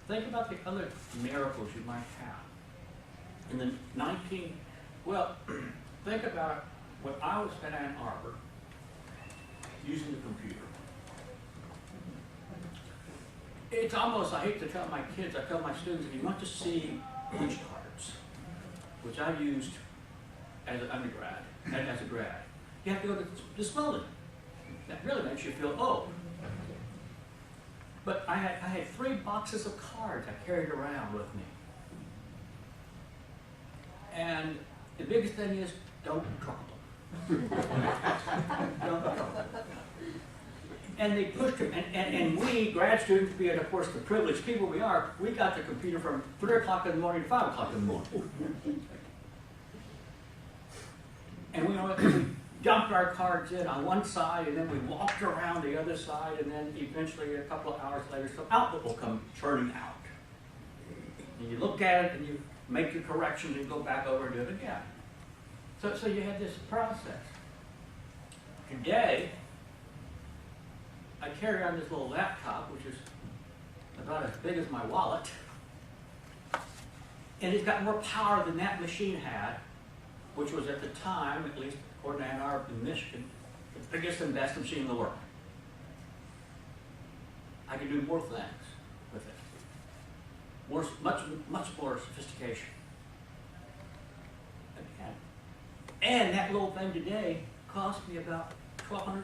think about the other miracles you might have. In the think about when I was at Ann Arbor using the computer. It's almost, I hate to tell my kids, I tell my students, if you want to see push cards, which I used as an undergrad, as a grad, you have to go to this building. That really makes you feel old. But I had 3 boxes of cards I carried around with me. And the biggest thing is, don't drop them. Don't drop them. And they pushed them, and we, grad students, being of course the privileged people we are, we got the computer from 3 o'clock in the morning to 5 o'clock in the morning. And we dumped our cards in on one side, and then we walked around the other side, and then eventually a couple of hours later, some output will come churning out. And you look at it, and you make your corrections, and go back over and do it again. So you had this process. Today, I carry on this little laptop, which is about as big as my wallet, and it's got more power than that machine had, which was at the time, at least according to Ann Arbor in Michigan, the biggest and best machine in the world. I can do more things with it. Much more sophistication. Again. And that little thing today cost me about $1,200.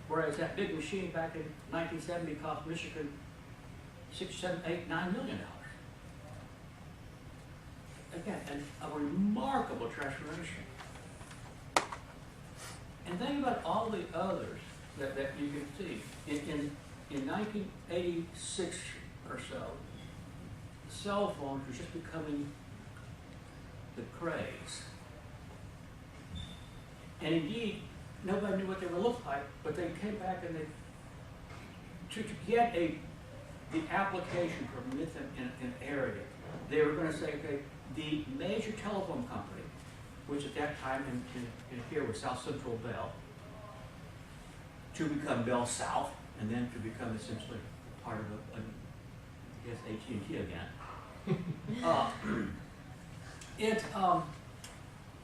Whereas that big machine back in 1970 cost Michigan $6, $7, $8, $9 million. Again, a remarkable transformation. And think about all the others that you can see. In 1986 or so, cell phones were just becoming the craze. And indeed, nobody knew what they would look like, but they came back and to get the application permit in an area, they were going to say, okay, the major telephone company, which at that time in here was South Central Bell, to become Bell South, and then to become essentially part of I guess AT&T again.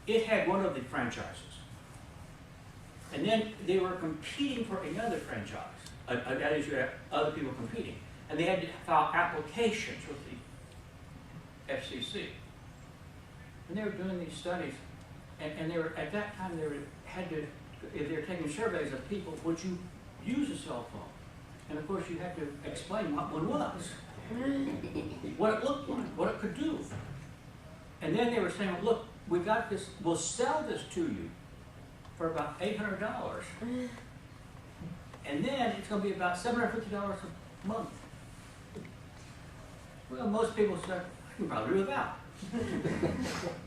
It had one of the franchises. And then they were competing for another franchise. That is, you had other people competing. And they had to file applications with the FCC. And they were doing these studies, and they were, at that time, if they were taking surveys of people, would you use a cell phone? And of course, you had to explain what one was, what it looked like, what it could do. And then they were saying, well, look, we got this, we'll sell this to you for about $800. And then it's going to be about $750 a month. Well, most people said, I can probably do without.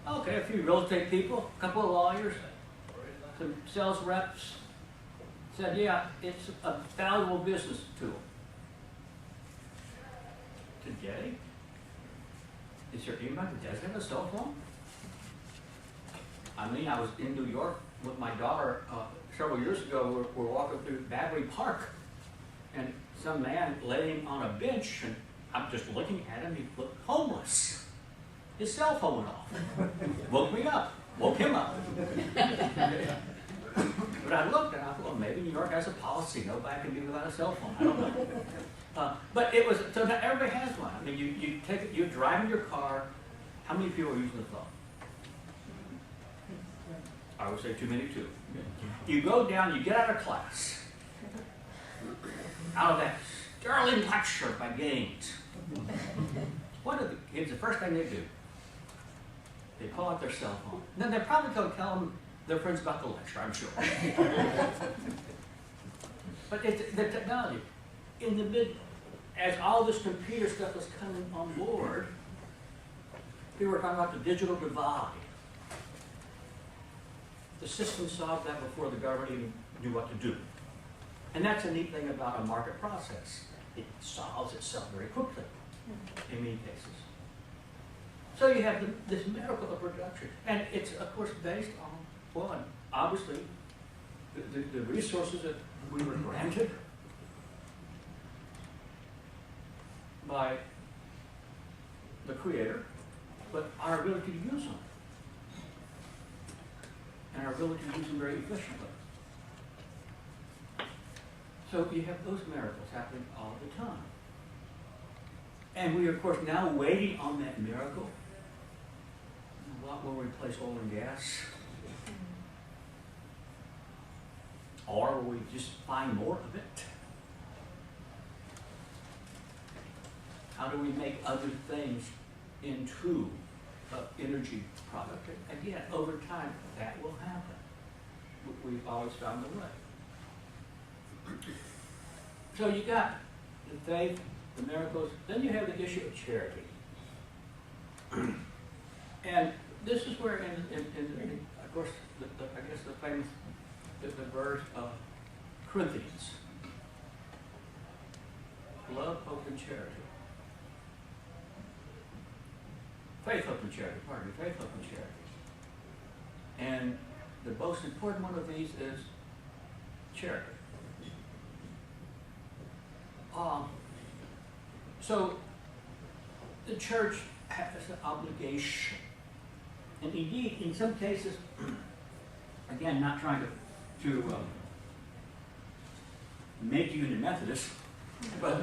Okay, a few real estate people, a couple of lawyers, some sales reps said, yeah, it's a valuable business tool. Today, is there anybody who does have a cell phone? I mean, I was in New York with my daughter several years ago. We're walking through Battery Park, and some man laying on a bench, and I'm just looking at him. He looked homeless. His cell phone went off. Woke me up. Woke him up. But I looked and I thought, well, maybe New York has a policy. Nobody can be without a cell phone. I don't know. But it was, so now everybody has one. I mean, you take it, you're driving your car. How many people are using the phone? I would say too many too. You go down, you get out of class. Out of that sterling lecture by Gaines. What do the kids, the first thing they do? They pull out their cell phone. Then they're probably going to tell them their friends about the lecture, I'm sure. But it's the technology. As all this computer stuff was coming on board, people were talking about the digital divide. The system solved that before the government even knew what to do. And that's a neat thing about a market process. It solves itself very quickly in many cases. So you have this miracle of production. And it's, of course, based on, one, obviously, the resources that we were granted by the Creator, but our ability to use them. And our ability to use them very efficiently. So you have those miracles happening all the time. And we are, of course, now waiting on that miracle. A lot will replace oil and gas. Or will we just find more of it? How do we make other things into an energy product? Again, over time, that will happen. We've always found the way. So you got the faith, the miracles, then you have the issue of charity. And this is where, of course, I guess the famous the verse of Corinthians. Love, hope, and charity. Faith, hope, and charity. Pardon me. Faith, hope, and charity. And the most important one of these is charity. So the church has an obligation, and indeed, in some cases, again, not trying to make you into Methodist, but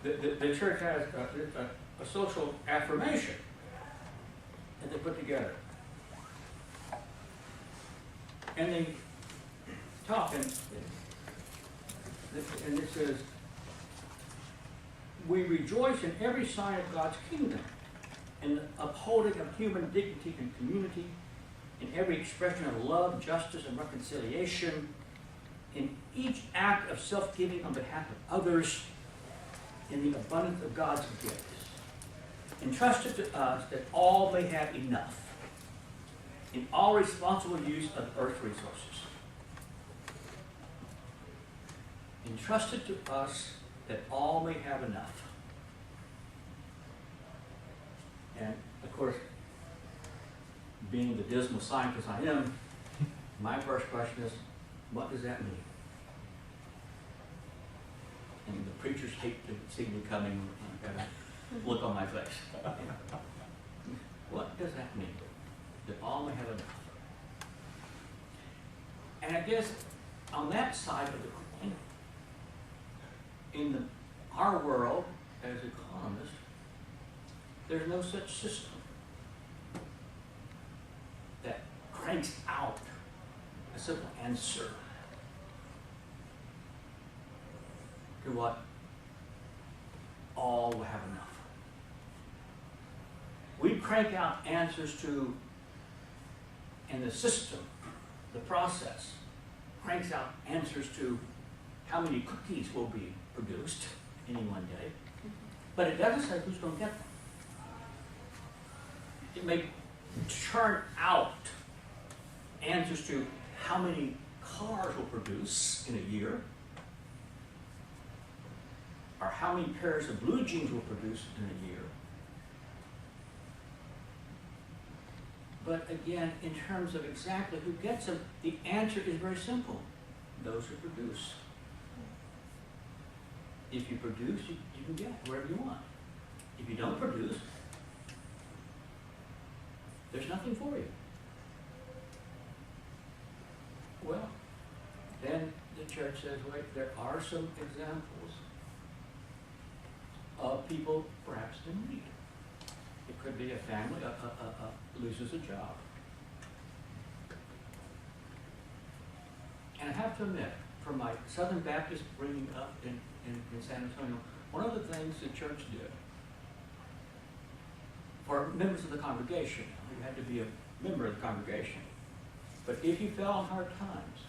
the church has a social affirmation that they put together. And they talk, and it says, we rejoice in every sign of God's kingdom, in the upholding of human dignity and community, in every expression of love, justice, and reconciliation, in each act of self-giving on behalf of others, in the abundance of God's gifts, entrusted to us that all may have enough, in all responsible use of earth's resources. Entrusted to us that all may have enough. And of course, being the dismal scientist I am, my first question is, what does that mean? And the preachers hate to see me coming and look on my face. What does that mean? That all may have enough. And I guess on that side of the coin, in our world as economists, there's no such system that cranks out a simple answer to what all will have enough. We crank out answers to, and the system, the process, cranks out answers to how many cookies will be produced any one day, but it doesn't say who's going to get them. It may churn out answers to how many cars will produce in a year, or how many pairs of blue jeans will produce in a year. But again, in terms of exactly who gets them, the answer is very simple. Those who produce. If you produce, you can get whatever you want. If you don't produce, there's nothing for you. Well, then the church says, wait, there are some examples of people perhaps in need. It could be a family loses a job. And I have to admit, from my Southern Baptist bringing up in San Antonio, one of the things the church did for members of the congregation, you had to be a member of the congregation, but if you fell on hard times,